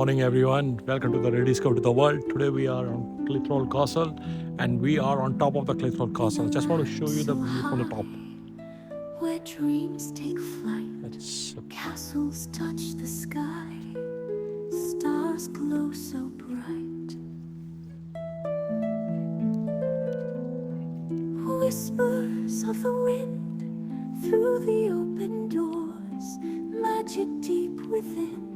morning, everyone. Welcome to the Rediscover to the World. Today we are on Clitheroe Castle, and we are on top of the Clitheroe Castle. Just want to show you the view from the top. Where dreams take flight, It's castles touch the sky, stars glow so bright. Whispers of the wind through the open doors, magic deep within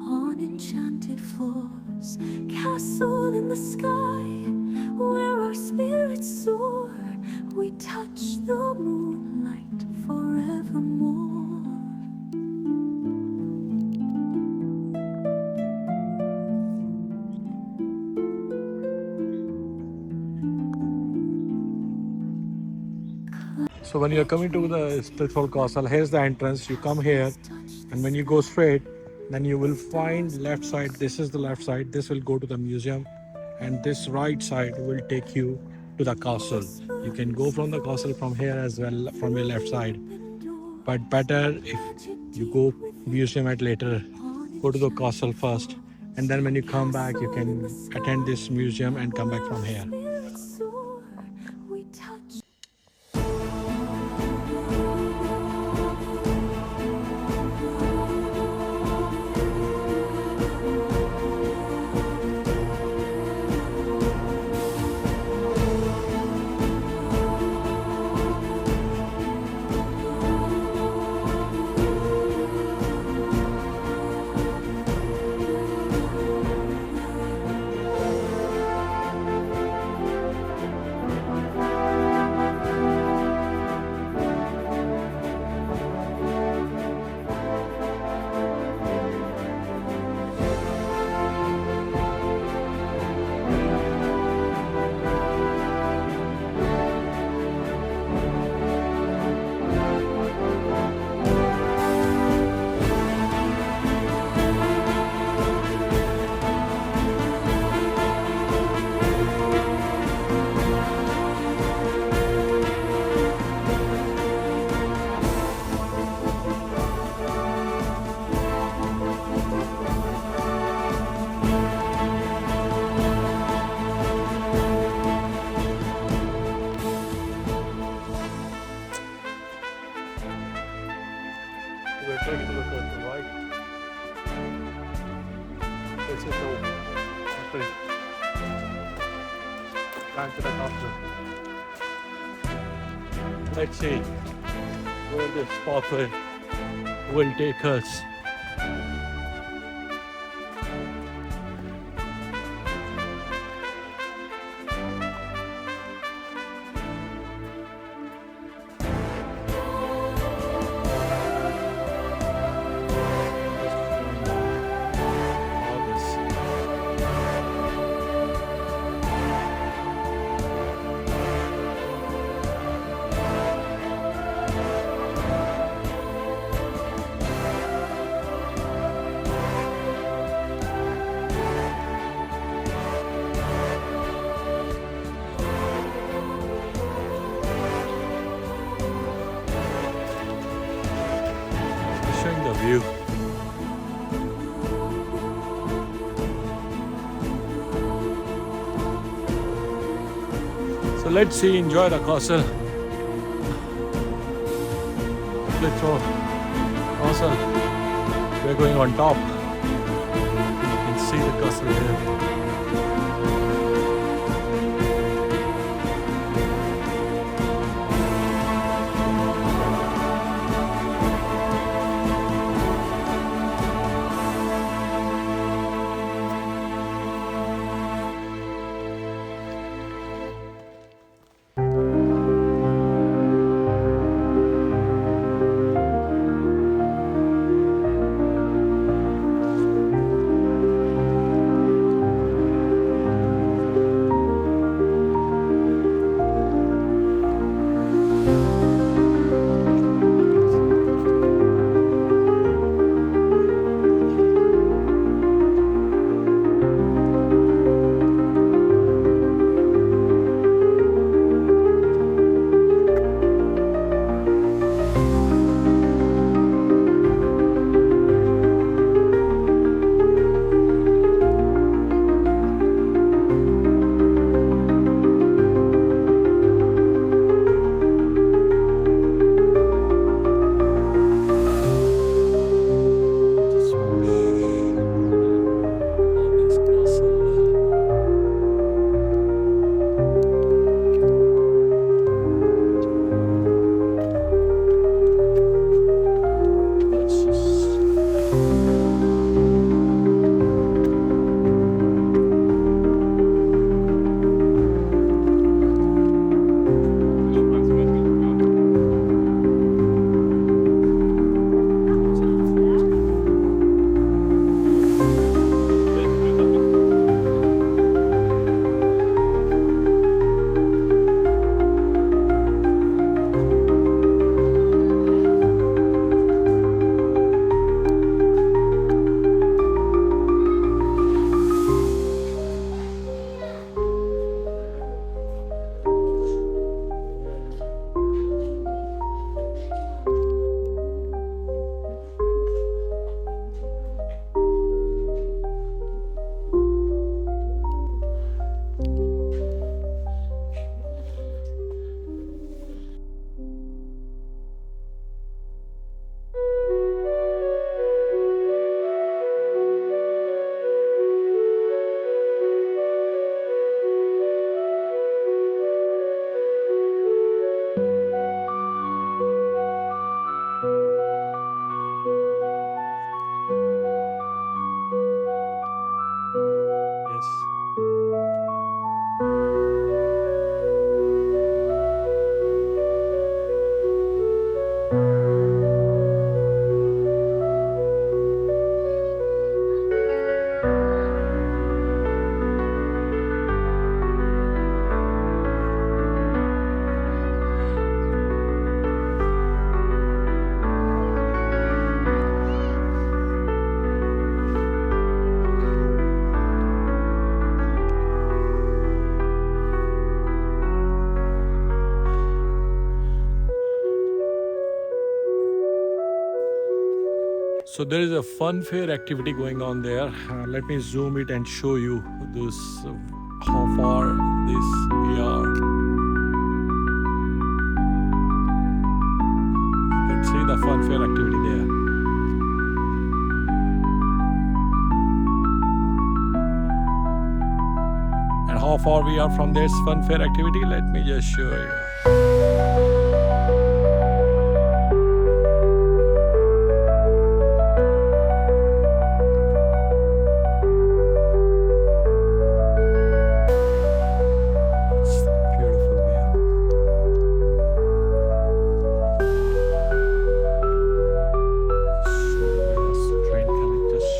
on enchanted floors. Castle in the sky where our spirits soar, we touch the moonlight forevermore. So when you're coming to the Clitheroe Castle, here's the entrance. You come here, and when you go straight, then you will find left side. This is the left side. This will go to the museum, and this right side will take you to the castle. You can go from the castle from here as well, from your left side. But better if you go museum at later, go to the castle first, and then when you come back, you can attend this museum and come back from here. We touch. We're taking to the castle, right? This is the entry. Back to the castle. Let's see where this pathway will take us. All this. Just showing the view. So let's see, enjoy the castle. Clitheroe Castle. We're going on top. You can see the castle here. So there is a fun fair activity going on there. Let me zoom it and show you this how far this we are. You can see the fun fair activity there. And how far we are from this fun fair activity, let me just show you. It's a beautiful view. So there's a train coming, just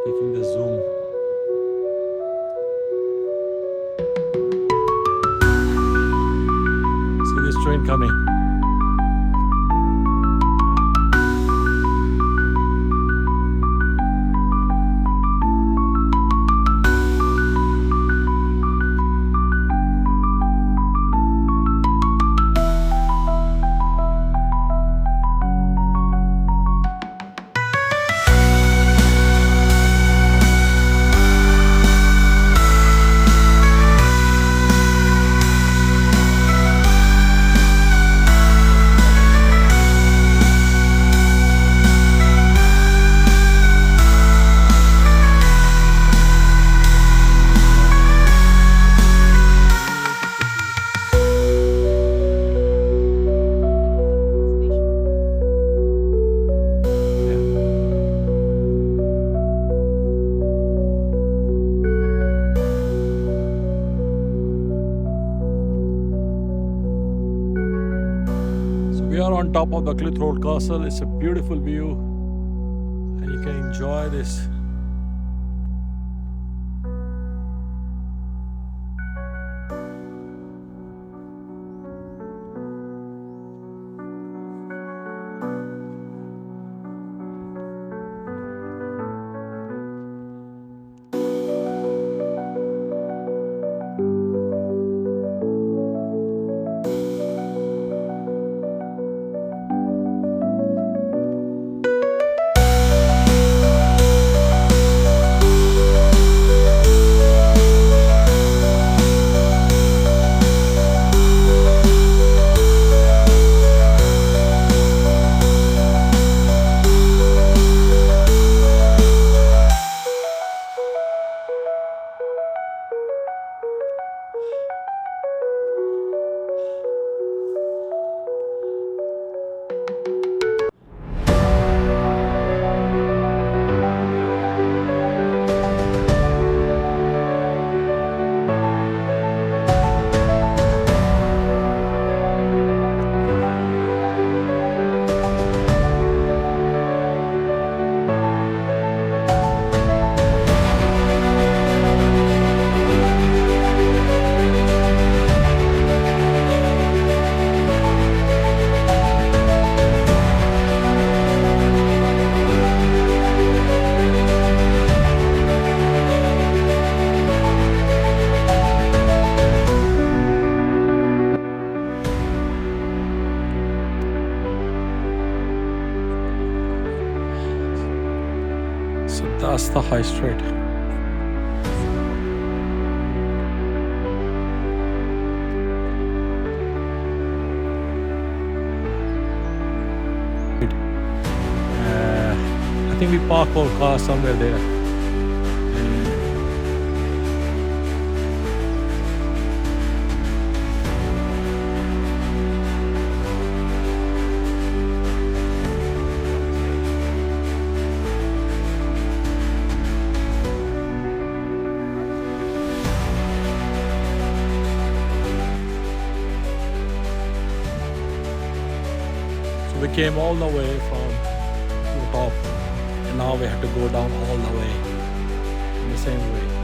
taking the zoom. See this train coming. We are on top of the Clitheroe Castle. It's a beautiful view, and you can enjoy this. So that's the high street. I think we park our car somewhere there. So we came all the way from the top, and now we have to go down all the way in the same way.